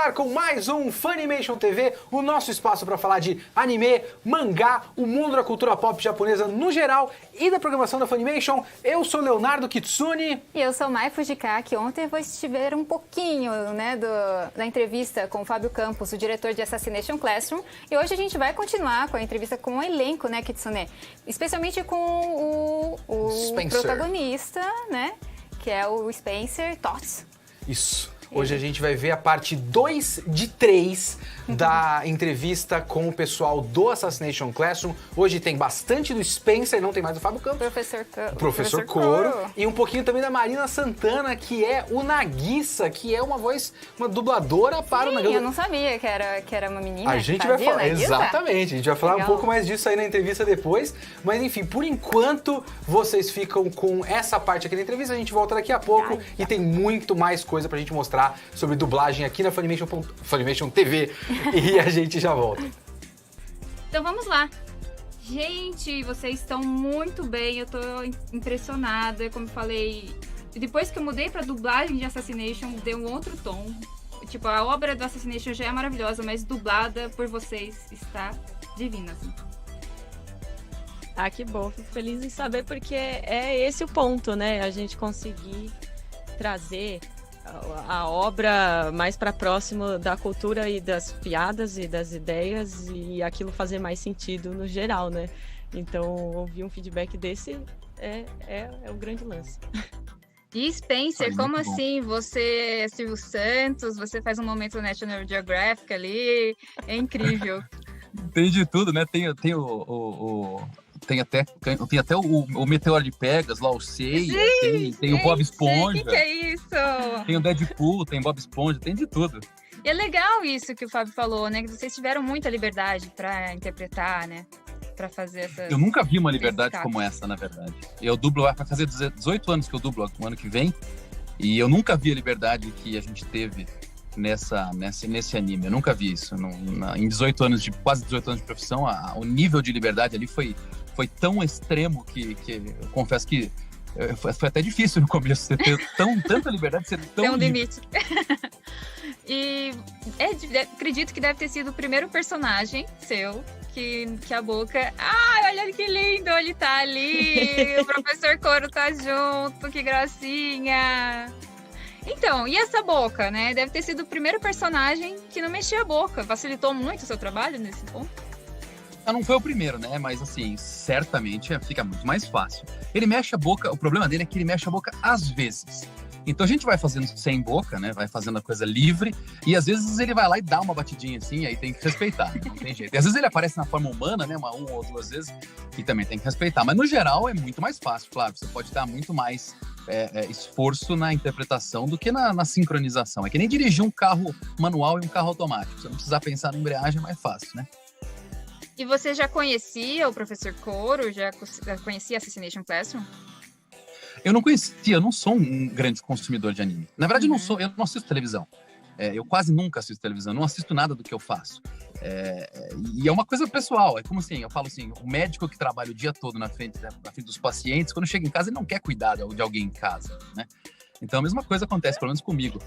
ar com mais um Funimation TV, o nosso espaço para falar de anime, mangá, o mundo da cultura pop japonesa no geral e da programação da Funimation. Eu sou Leonardo Kitsune. E eu sou Mai Fujikaki. Ontem vocês tiveram um pouquinho, da entrevista com o Fábio Campos, o diretor de Assassination Classroom. E hoje a gente vai continuar com a entrevista com o elenco, né, Kitsune? Especialmente com o protagonista, né? Que é o Spencer Tots. Isso. Hoje a gente vai ver a parte 2 de 3 da entrevista com o pessoal do Assassination Classroom. Hoje tem bastante do Spencer, não tem mais do Fábio Campos. Professor Koro. E um pouquinho também da Marina Santana, que é o Nagisa, que é uma dubladora para o Nagisa. Eu não sabia que era uma menina. A gente vai falar, Nagisa? Exatamente, a gente vai falar um pouco mais disso aí na entrevista depois. Mas enfim, por enquanto vocês ficam com essa parte aqui da entrevista. A gente volta daqui a pouco e tem muito mais coisa pra gente mostrar sobre dublagem aqui na Funimation TV e a gente já volta. Então vamos lá. Gente, vocês estão muito bem, eu tô impressionada, como eu falei. Depois que eu mudei pra dublagem de Assassination, deu um outro tom. Tipo, a obra do Assassination já é maravilhosa, mas dublada por vocês está divina, assim. Ah, que bom, fico feliz em saber, porque é esse o ponto, né? A gente conseguir trazer a obra mais para próximo da cultura e das piadas e das ideias e aquilo fazer mais sentido no geral, né? Então, ouvir um feedback desse é o grande lance. E Spencer, como assim? Você é Silvio Santos, você faz um momento National Geographic ali, é incrível. Tem de tudo, né? Tem até o Meteoro de Pegas, lá o Seiya, tem o Bob Esponja. Que é isso? Tem o Deadpool, tem Bob Esponja, tem de tudo. E é legal isso que o Fábio falou, né? Que vocês tiveram muita liberdade para interpretar, né? Para fazer essa. Eu nunca vi uma liberdade como essa, na verdade. Eu dublo, vai fazer 18 anos que eu dublo no ano que vem, e eu nunca vi a liberdade que a gente teve nesse anime. Eu nunca vi isso. Em 18 anos quase 18 anos de profissão, o nível de liberdade ali foi tão extremo que eu confesso que foi até difícil no começo, você ter tanta liberdade, ser tão tem um livre. limite. E acredito que deve ter sido o primeiro personagem seu que a Boca... Ai, olha que lindo, ele tá ali, o professor Koro tá junto, que gracinha. Então, e essa boca, né? Deve ter sido o primeiro personagem que não mexia a boca. Facilitou muito o seu trabalho nesse ponto? Não foi o primeiro, né? Mas, assim, certamente fica muito mais fácil. Ele mexe a boca, o problema dele é que ele mexe a boca às vezes. Então a gente vai fazendo sem boca, né? Vai fazendo a coisa livre. E às vezes ele vai lá e dá uma batidinha assim, aí tem que respeitar, não tem jeito. E às vezes ele aparece na forma humana, né? Uma ou duas vezes, e também tem que respeitar. Mas no geral é muito mais fácil, Flávio. Você pode dar muito mais esforço na interpretação do que na sincronização. É que nem dirigir um carro manual e um carro automático. Você não precisa pensar na embreagem, é mais fácil, né? E você já conhecia o professor Koro? Já conhecia Assassination Classroom? Eu não conhecia, eu não sou um grande consumidor de anime. Na verdade, eu não assisto televisão. Eu quase nunca assisto televisão, não assisto nada do que eu faço. E é uma coisa pessoal, é como assim, eu falo assim, o médico que trabalha o dia todo na frente dos pacientes, quando chega em casa, ele não quer cuidar de alguém em casa, né? Então a mesma coisa acontece, pelo menos comigo.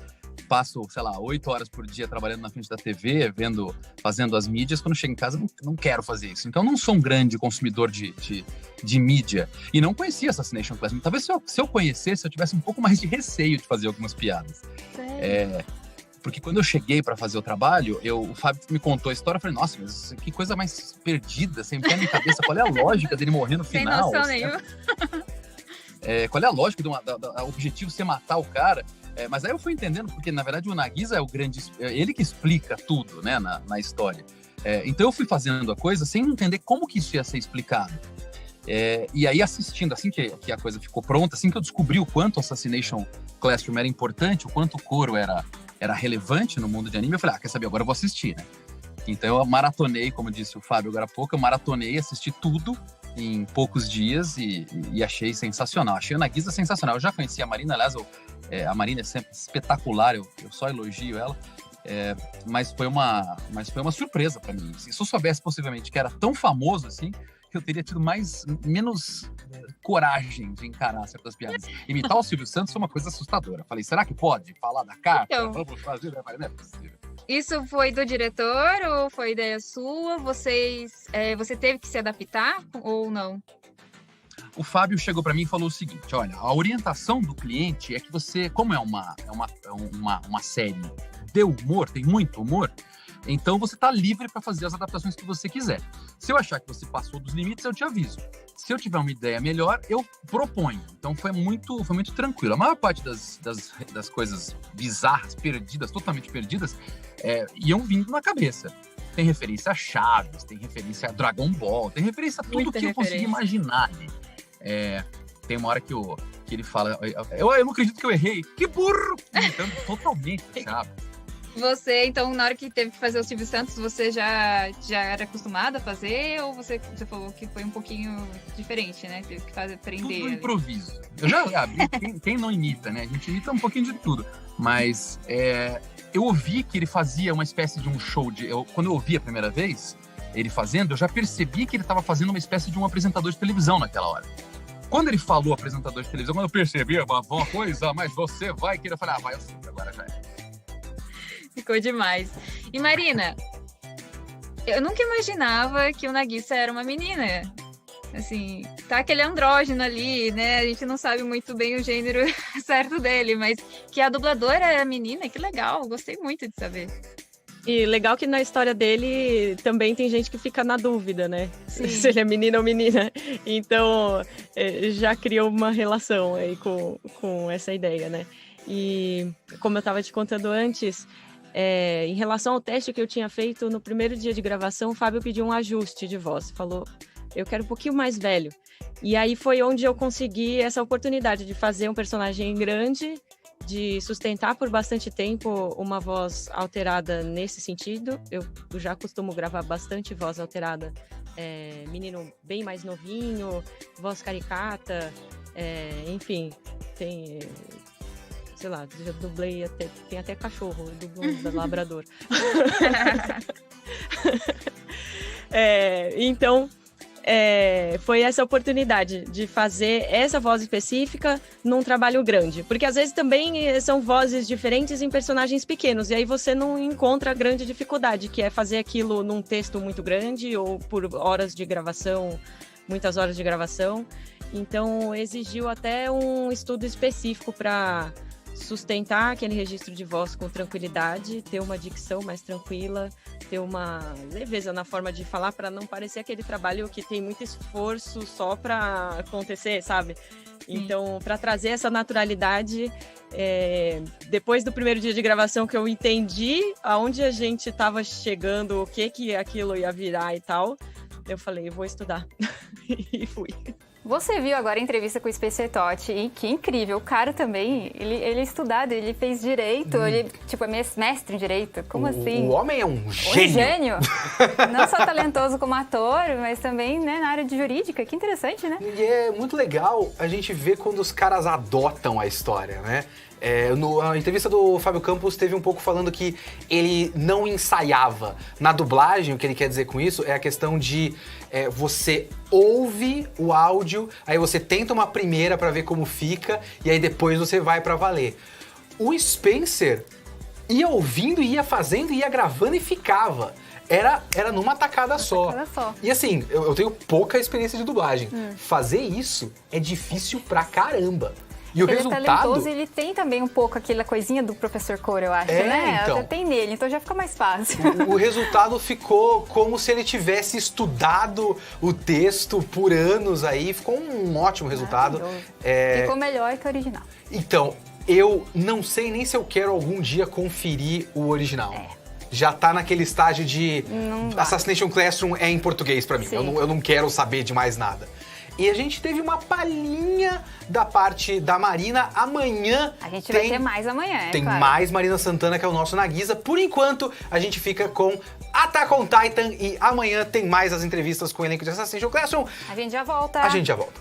Passo, 8 horas por dia trabalhando na frente da TV, fazendo as mídias. Quando chego em casa, não quero fazer isso. Então, não sou um grande consumidor de mídia. E não conhecia Assassination Classroom. Talvez se eu conhecesse, eu tivesse um pouco mais de receio de fazer algumas piadas. Porque quando eu cheguei para fazer o trabalho, o Fábio me contou a história. Eu falei, nossa, mas que coisa mais perdida, sem pé nem cabeça. Qual é a lógica dele morrer no final? Sem noção nenhuma. Qual é a lógica do objetivo ser matar o cara? Mas aí eu fui entendendo, porque na verdade o Nagisa é o grande... ele que explica tudo, né, na história. Então eu fui fazendo a coisa sem entender como que isso ia ser explicado. E aí assistindo, assim que a coisa ficou pronta, assim que eu descobri o quanto o Assassination Classroom era importante, o quanto o Koro era relevante no mundo de anime, eu falei, quer saber, agora eu vou assistir, né? Então eu maratonei, como disse o Fábio agora há pouco, assisti tudo em poucos dias e achei sensacional. Achei a Nagisa sensacional. Eu já conhecia a Marina, aliás, a Marina é sempre espetacular, eu só elogio ela, mas foi uma surpresa para mim. Se eu soubesse possivelmente que era tão famoso assim, eu teria tido menos coragem de encarar certas piadas. Imitar o Silvio Santos foi uma coisa assustadora. Falei, será que pode falar da carta? Então, vamos fazer, não é possível. Isso foi do diretor ou foi ideia sua? Você teve que se adaptar ou não? O Fábio chegou para mim e falou o seguinte: olha, a orientação do cliente é que você, como é uma série de humor, tem muito humor, então você está livre para fazer as adaptações que você quiser. Se eu achar que você passou dos limites, eu te aviso. Se eu tiver uma ideia melhor, eu proponho. Então foi muito tranquilo. A maior parte das coisas bizarras, perdidas, totalmente perdidas, iam vindo na cabeça. Tem referência a Chaves, tem referência a Dragon Ball, tem referência a tudo que eu consegui imaginar ali. Tem uma hora que ele fala, eu não acredito que eu errei. Que burro! Imitando totalmente a Chaves. Você, então, na hora que teve que fazer o Silvio Santos, você já era acostumado a fazer? Ou você falou que foi um pouquinho diferente, né? Teve que aprender. Tudo improviso. Eu já quem não imita, né? A gente imita um pouquinho de tudo. Mas eu ouvi que ele fazia uma espécie de um show quando eu ouvi a primeira vez, ele fazendo, eu já percebi que ele estava fazendo uma espécie de um apresentador de televisão naquela hora. Quando ele falou apresentador de televisão, quando eu percebi uma coisa, mas você vai querer falar, vai, eu sei, agora já é. Ficou demais. E Marina, eu nunca imaginava que o Nagisa era uma menina. Assim, tá aquele andrógeno ali, né? A gente não sabe muito bem o gênero certo dele, mas que a dubladora era menina, que legal. Gostei muito de saber. E legal que na história dele também tem gente que fica na dúvida, né? Sim. Se ele é menino ou menina. Então, já criou uma relação aí com essa ideia, né? E como eu estava te contando antes, em relação ao teste que eu tinha feito no primeiro dia de gravação, o Fábio pediu um ajuste de voz. Falou, eu quero um pouquinho mais velho. E aí foi onde eu consegui essa oportunidade de fazer um personagem grande, de sustentar por bastante tempo uma voz alterada nesse sentido. Eu já costumo gravar bastante voz alterada. Menino bem mais novinho, voz caricata, enfim, tem... Sei lá, já dublei tem até cachorro, dublou da labrador. Então, foi essa oportunidade de fazer essa voz específica num trabalho grande. Porque às vezes também são vozes diferentes em personagens pequenos, e aí você não encontra a grande dificuldade, que é fazer aquilo num texto muito grande ou por horas de gravação, muitas horas de gravação. Então, exigiu até um estudo específico para sustentar aquele registro de voz com tranquilidade, ter uma dicção mais tranquila, ter uma leveza na forma de falar para não parecer aquele trabalho que tem muito esforço só para acontecer, sabe? Então, para trazer essa naturalidade, depois do primeiro dia de gravação que eu entendi aonde a gente estava chegando, o que aquilo ia virar e tal, eu falei, eu vou estudar. E fui. Você viu agora a entrevista com o Spencer Totti, e que incrível, o cara também, ele é estudado, ele fez direito, ele é mestre em direito, como assim? O homem é um gênio! Um gênio! Não só talentoso como ator, mas também, né, na área de jurídica, que interessante, né? E é muito legal a gente ver quando os caras adotam a história, né? Na entrevista do Fábio Campos teve um pouco falando que ele não ensaiava. Na dublagem, o que ele quer dizer com isso é a questão de você ouve o áudio, aí você tenta uma primeira pra ver como fica, e aí depois você vai pra valer. O Spencer ia ouvindo, ia fazendo, ia gravando e ficava. Era numa tacada só. E assim, eu tenho pouca experiência de dublagem. Fazer isso é difícil pra caramba. E o resultado... Ele é talentoso e ele tem também um pouco aquela coisinha do professor Coro, eu acho, né? Então, até tem nele, então já fica mais fácil. O resultado ficou como se ele tivesse estudado o texto por anos aí. Ficou um ótimo resultado. Ficou melhor que o original. Então, eu não sei nem se eu quero algum dia conferir o original. Já tá naquele estágio de... Assassination Classroom é em português pra mim. Eu não quero saber de mais nada. E a gente teve uma palhinha da parte da Marina. Amanhã a gente vai ter mais amanhã, Tem mais Marina Santana, que é o nosso Nagisa. Por enquanto, a gente fica com Attack on Titan. E amanhã tem mais as entrevistas com o elenco de Assassination Classroom. A gente já volta. A gente já volta.